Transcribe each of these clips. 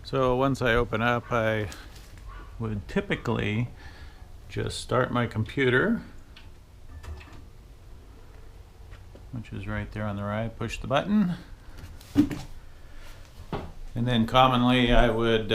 So once I open up, I would typically just start my computer, which is right there on the right. Push the button, and then commonly I would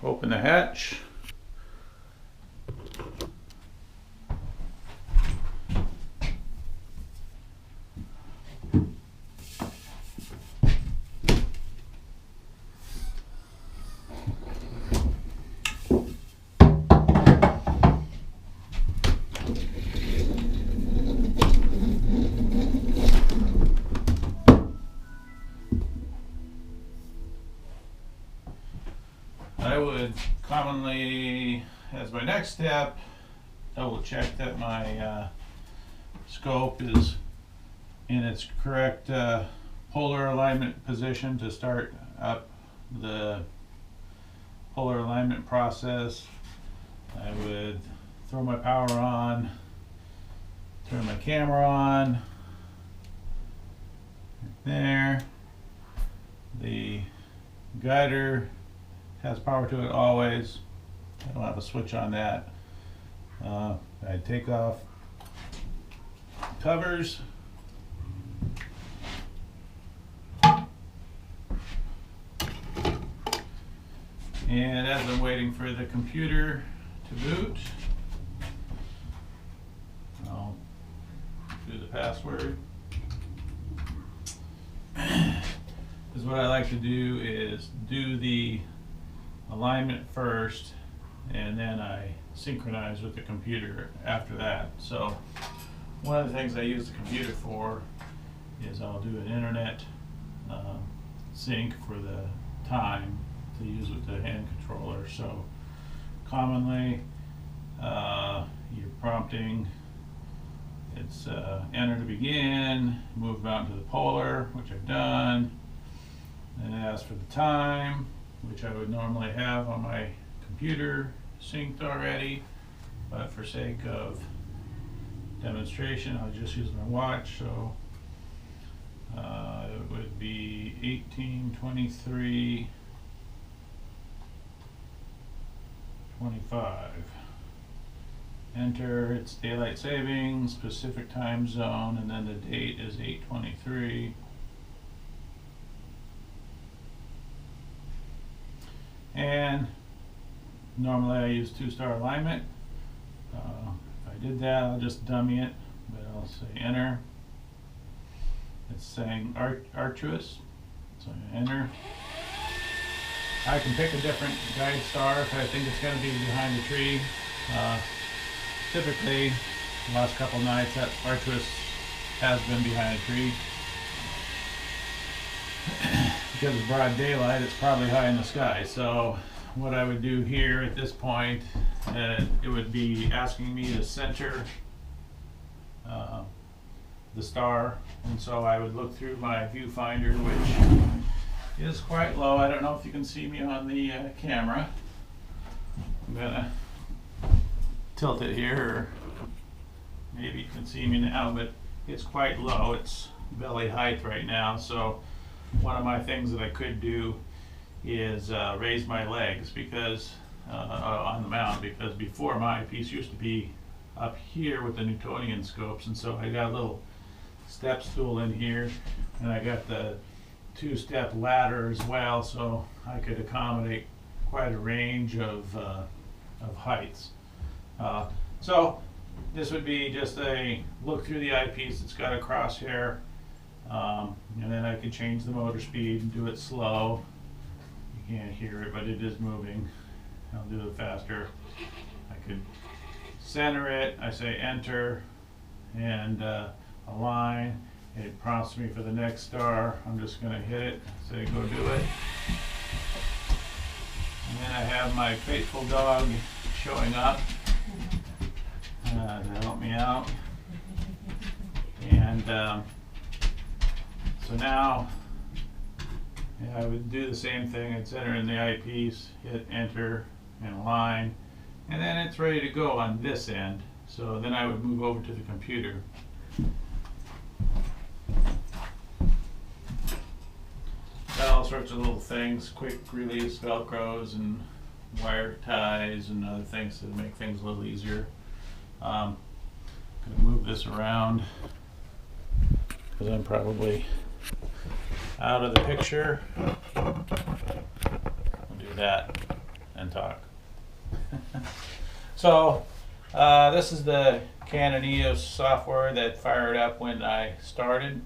open the hatch. I would commonly, as my next step, double check that my scope is in its correct polar alignment position to start up the polar alignment process. I would throw my power on, turn my camera on, right there. The guider has power to it always. I don't have a switch on that. I take off covers. And as I'm waiting for the computer to boot, I'll do the password. Because what I like to do is do the alignment first, and then I synchronize with the computer after that. So one of the things I use the computer for is I'll do an internet sync for the time to use with the hand controller. So commonly you're prompting, it's enter to begin, move out to the polar, which I've done, and it asks for the time, which I would normally have on my computer synced already, but for sake of demonstration I'll just use my watch. So it would be 18:23:25. Enter, it's daylight savings, Pacific time zone, and then the date is 8/23. And normally I use 2-star alignment. If I did that, I'll just dummy it, but I'll say enter. It's saying arduous, so I enter. I can pick a different guide star if I think it's going to be behind the tree. Typically, the last couple nights, that arduous has been behind a tree. Because it's broad daylight, it's probably high in the sky. So what I would do here at this point, it would be asking me to center the star, and so I would look through my viewfinder, which is quite low. I don't know if you can see me on the camera. I'm gonna tilt it here, or maybe you can see me now, but it's quite low. It's belly height right now. So one of my things that I could do is raise my legs because on the mount, because before my piece used to be up here with the Newtonian scopes, and so I got a little step stool in here, and I got the 2-step ladder as well, so I could accommodate quite a range of heights. So this would be just a look through the eyepiece. It's got a crosshair. And then I can change the motor speed and do it slow. You can't hear it, but it is moving. I'll do it faster. I could center it. I say enter and align. It prompts me for the next star. I'm just going to hit it, say go do it. And then I have my faithful dog showing up to help me out. And so now I would do the same thing. It's enter in the eyepiece, hit enter and align, and then it's ready to go on this end. So then I would move over to the computer. Bells sorts of little things, quick release Velcros and wire ties and other things to make things a little easier. I'm going to move this around because I'm probably out of the picture. I'll do that and talk. So this is the Canon EOS software that fired up when I started.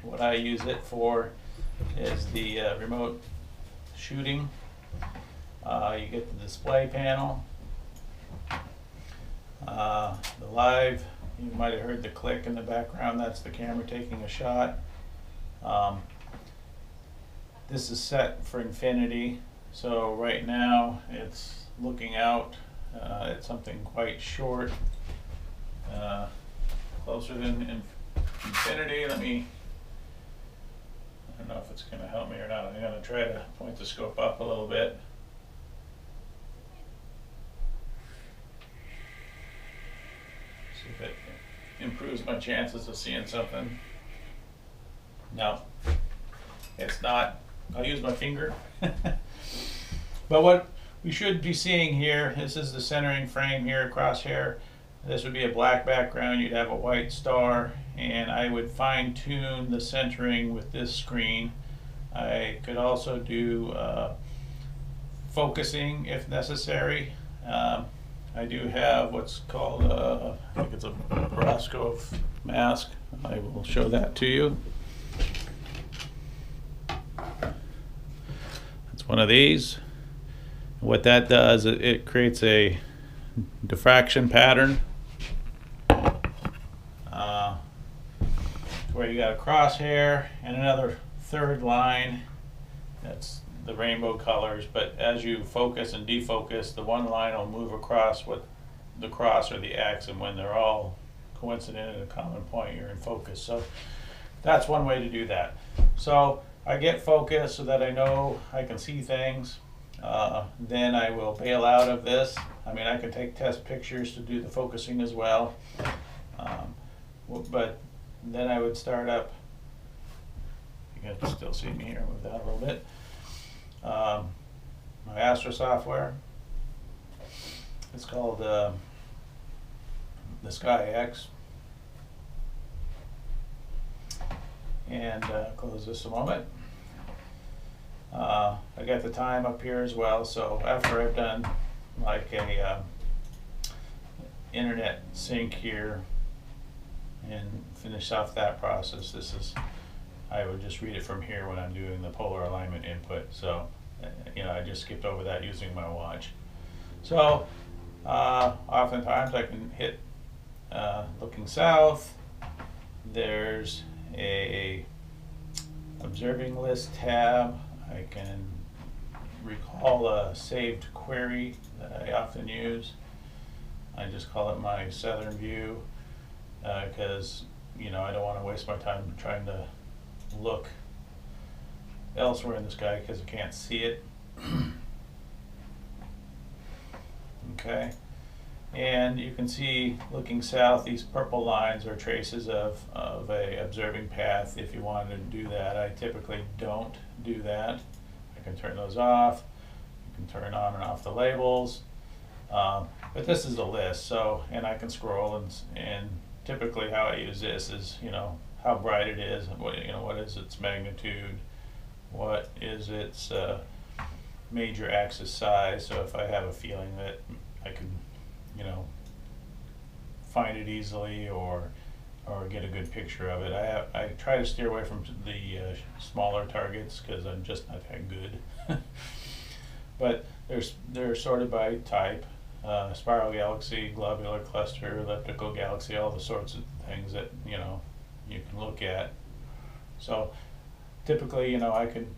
What I use it for is the remote shooting. You get the display panel, the live. You might have heard the click in the background. That's the camera taking a shot. This is set for infinity, so right now it's looking out at something quite short, closer than infinity. I don't know if it's going to help me or not. I'm going to try to point the scope up a little bit. See if it improves my chances of seeing something. No, it's not. I'll use my finger. But what we should be seeing here, this is the centering frame here, crosshair. This would be a black background, you'd have a white star, and I would fine tune the centering with this screen. I could also do focusing if necessary. I do have what's called, I think it's a Brasco mask. I will show that to you. It's one of these. What that does, it creates a diffraction pattern where you got a crosshair and another third line. That's the rainbow colors, but as you focus and defocus, the one line will move across with the cross or the X, and when they're all coincident at a common point, you're in focus. So that's one way to do that. So I get focus so that I know I can see things. Then I will bail out of this. I mean, I can take test pictures to do the focusing as well. But then I would start up. You can still see me here, move that a little bit. My Astra software. It's called the Sky X. And close this a moment. I got the time up here as well, so after I've done like a internet sync here and finish off that process, I would just read it from here when I'm doing the polar alignment input. So I just skipped over that using my watch. So oftentimes I can hit looking south. There's a observing list tab. I can recall a saved query that I often use. I just call it my southern view because I don't want to waste my time trying to look elsewhere in the sky because I can't see it. Okay, and you can see looking south, these purple lines are traces of a observing path. If you wanted to do that, I typically don't do that. I can turn those off. You can turn on and off the labels. But this is a list, and I can scroll and typically how I use this is how bright it is, what is its magnitude, what is its major axis size. So if I have a feeling that I can find it easily or get a good picture of it. I try to steer away from the smaller targets because I'm just not that good. But they're sorted by type, spiral galaxy, globular cluster, elliptical galaxy, all the sorts of things that you can look at. So typically I could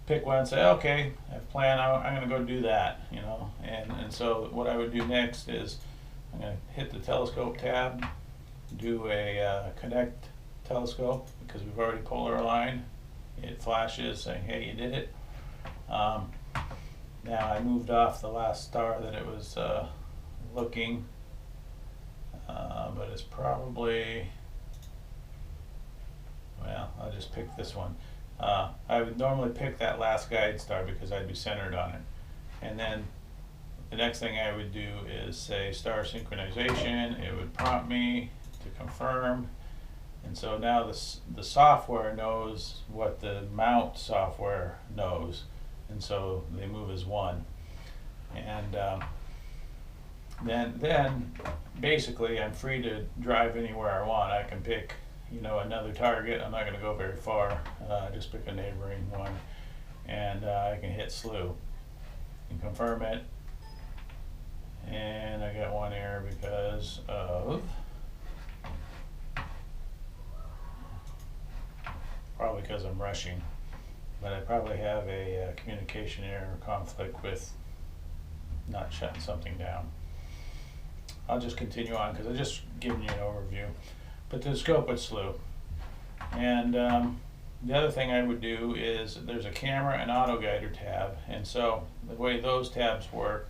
pick one and say, okay, I plan I'm going to go do that, and so what I would do next is I'm going to hit the telescope tab, do a connect telescope because we've already polar aligned. It flashes saying, hey, you did it. Now I moved off the last star that it was looking, but it's probably, well, I'll just pick this one. I would normally pick that last guide star because I'd be centered on it. And then the next thing I would do is say star synchronization. It would prompt me to confirm. And so now the software knows what the mount software knows. And so they move as one. And then basically I'm free to drive anywhere I want. I can pick, you know, another target. I'm not going to go very far. Just pick a neighboring one, and I can hit slew and confirm it. And I got one error because of probably because I'm rushing, but I probably have a communication error conflict with not shutting something down. I'll just continue on because I'm just giving you an overview. But the scope with slew. And the other thing I would do is there's a camera and auto guider tab, and so the way those tabs work,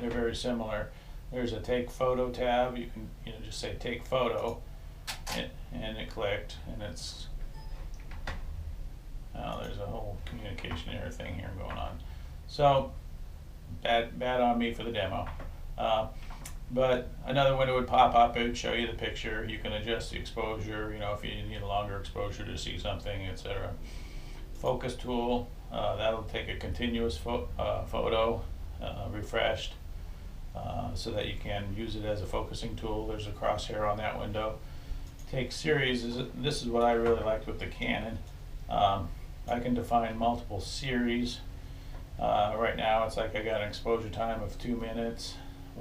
they're very similar. There's a take photo tab. You can just say take photo, and it clicked, and it's there's a whole communication error thing here going on. So bad on me for the demo. But another window would pop up. It would show you the picture. You can adjust the exposure, if you need a longer exposure to see something, etc. Focus tool, that'll take a continuous photo, refreshed, so that you can use it as a focusing tool. There's a crosshair on that window. Take series, this is what I really liked with the Canon. I can define multiple series. Right now it's like I got an exposure time of 2 minutes.